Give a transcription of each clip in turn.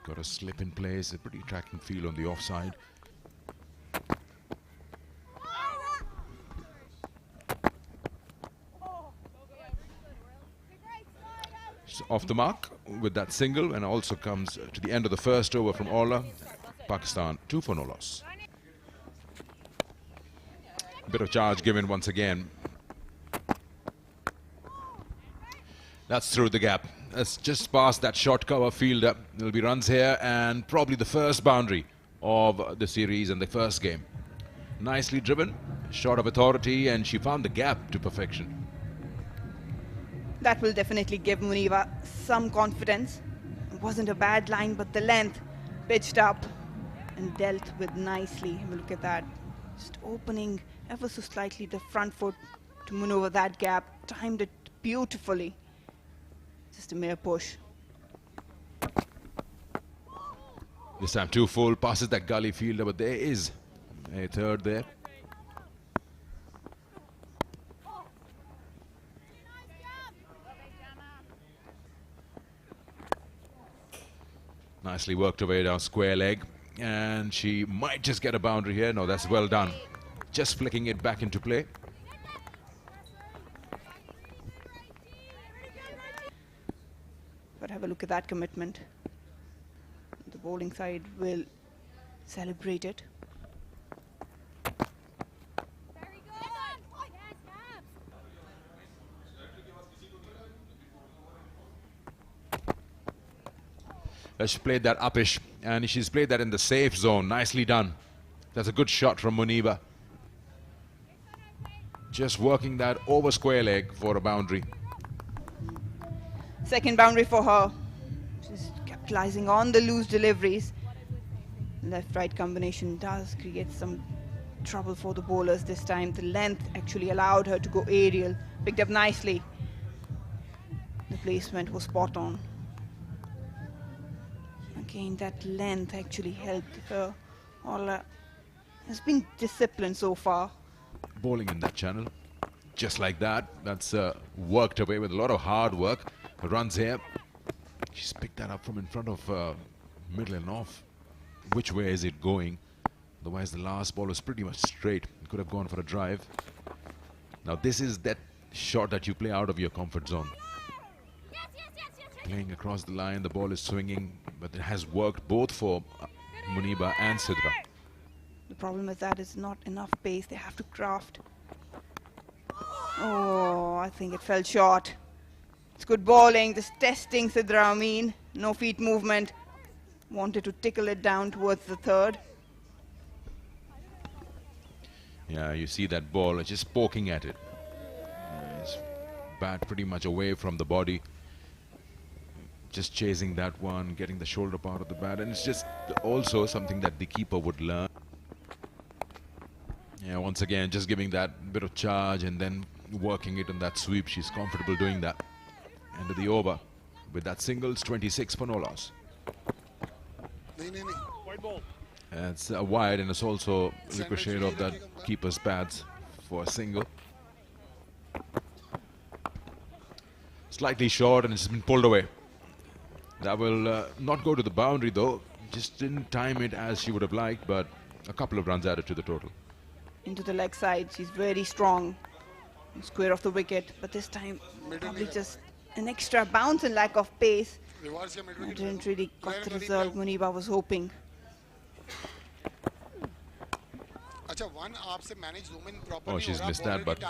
Got a slip in place, a pretty track and field on the offside. So off the mark with that single, and also comes to the end of the first over from Aula. Pakistan 2 for no loss. Bit of charge given once again. That's through the gap. That's just past that short cover fielder. There'll be runs here, and probably the first boundary of the series and the first game. Nicely driven, shot of authority, and she found the gap to perfection. That will definitely give Muniba some confidence. It wasn't a bad line, but the length pitched up and dealt with nicely. Look at that. Just opening ever so slightly the front foot to maneuver that gap. Timed it beautifully. Just a mere push. This time too full, passes that gully fielder, but there is a third there. Nicely worked away down square leg, and she might just get a boundary here. No, that's well done. Just flicking it back into play. But have a look at that commitment. The bowling side will celebrate it. She played that uppish, and she's played that in the safe zone. Nicely done. That's a good shot from Muniba. Just working that over square leg for a boundary. Second boundary for her. She's capitalizing on the loose deliveries. Left-right combination does create some trouble for the bowlers this time. The length actually allowed her to go aerial. Picked up nicely. The placement was spot on. Again, that length actually helped her. All has been disciplined so far. Bowling in that channel, just like that. That's worked away with a lot of hard work. Runs here. She's picked that up from in front of middle and off. Which way is it going? Otherwise, the last ball was pretty much straight. It could have gone for a drive. Now, this is that shot that you play out of your comfort zone. Playing across the line, the ball is swinging, but it has worked both for Muniba and Sidra. The problem is that it's not enough pace. They have to craft. Oh, I think it fell short. It's good bowling, just testing Sidra Amin. No feet movement. Wanted to tickle it down towards the third. Yeah, you see that ball just poking at it. It's bat pretty much away from the body. Just chasing that one, getting the shoulder part of the bat, and it's just also something that the keeper would learn. Yeah, once again, just giving that bit of charge and then working it on that sweep. She's comfortable doing that. End of the over with that singles, 26 for no loss. Wide ball. It's wide, and it's also ricocheted off that keeper's pads for a single. Slightly short, and it's been pulled away. That will not go to the boundary though. Just didn't time it as she would have liked, but a couple of runs added to the total. Into the leg side, she's very strong. Square off the wicket, but this time probably just an extra bounce and lack of pace. Didn't really got the result Muniba was hoping. Oh, she's missed that, but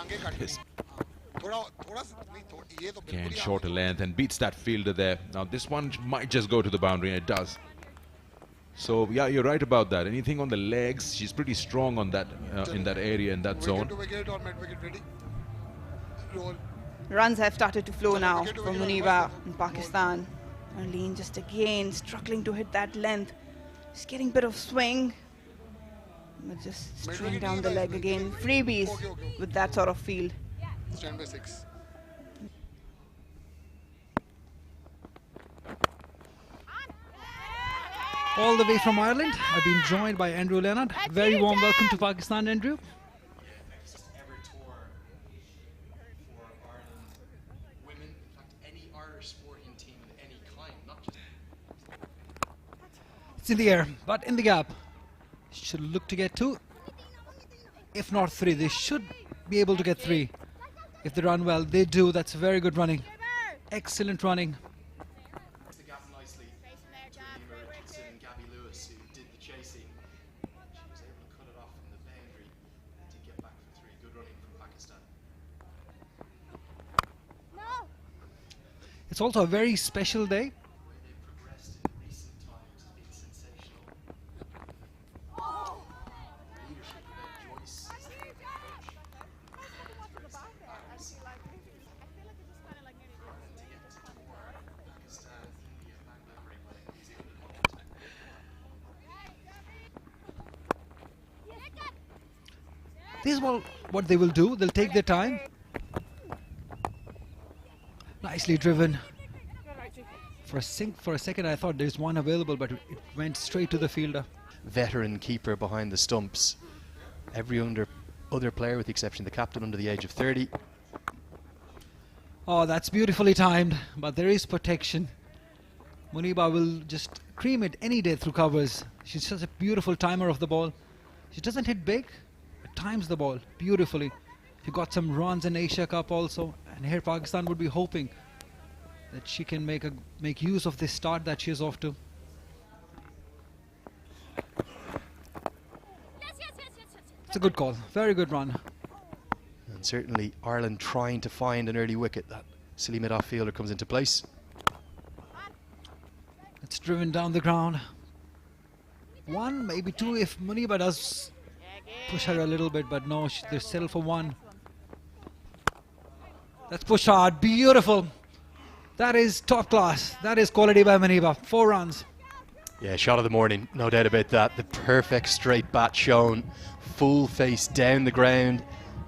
again, shorter length and beats that fielder there. Now this one might just go to the boundary, and it does. So yeah, you're right about that. Anything on the legs, she's pretty strong on that in that area, in that zone. Runs have started to flow now from Muniba in Pakistan. Arlene just again struggling to hit that length. She's getting a bit of swing, but just straight down the leg again. Freebies with that sort of field. Stand by 6. All the way from Ireland, I've been joined by Andrew Leonard. Very warm welcome to Pakistan, Andrew. It's in the air, but in the gap. Should look to get 2. If not 3, they should be able to get 3. If they run well, they do. That's very good running. Excellent running. The gap nicely to Nima Richardson and Gabby Lewis, who did the chasing. She was able to cut it off from the boundary to get back for 3. Good running from Pakistan. It's also a very special day. The way they've progressed in recent times has been sensational. Leadership of Ed Joyce as the head coach. Pakistan, India, Bangladesh, New Zealand, and Malta. This is what they will do. They'll take their time. Nicely driven. For a second I thought there's one available, but it went straight to the fielder. Veteran keeper behind the stumps. Every other player, with the exception of the captain, under the age of 30. Oh, that's beautifully timed, but there is protection. Muniba will just cream it any day through covers. She's such a beautiful timer of the ball. She doesn't hit big, but times the ball beautifully. She got some runs in Asia Cup also, and here Pakistan would be hoping that she can make use of this start that she is off to. It's a good call, very good run. And certainly Ireland trying to find an early wicket. That silly mid-off fielder comes into place. It's driven down the ground. 1, maybe 2 if Muniba does push her a little bit, but no, they're settled for 1. That's push hard, beautiful. That is top class. That is quality by Muniba. 4 runs. Yeah, shot of the morning, no doubt about that. The perfect straight bat shown, full face down the ground.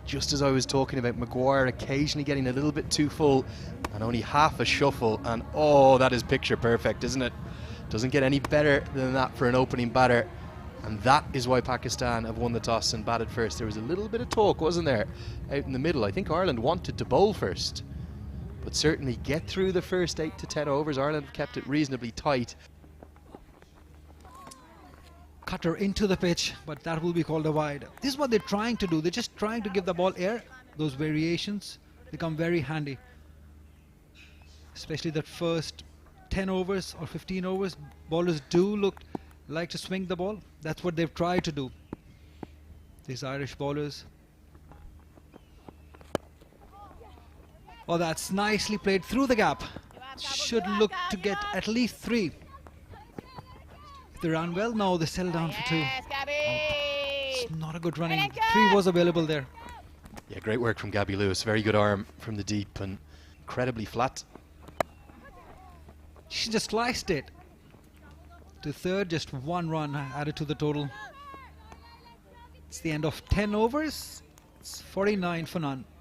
Just as I was talking about Maguire occasionally getting a little bit too full and only half a shuffle, and oh, that is picture perfect, isn't it? Doesn't get any better than that for an opening batter, and that is why Pakistan have won the toss and batted first. There was a little bit of talk, wasn't there, out in the middle. I think Ireland wanted to bowl first, but certainly get through the first 8 to 10 overs. Ireland have kept it reasonably tight. Cutter into the pitch, but that will be called a wide. This is what they're trying to do. They're just trying to give the ball air. Those variations become very handy, especially that first 10 overs or 15 overs. Bowlers do like to swing the ball. That's what they've tried to do, these Irish bowlers. Oh, that's nicely played through the gap. Should look to get at least 3. If they run well, no, they settle down for 2. It's not a good running. 3 was available there. Yeah, great work from Gabby Lewis. Very good arm from the deep and incredibly flat. She just sliced it to third, just 1 run added to the total. It's the end of 10 overs. It's 49 for none.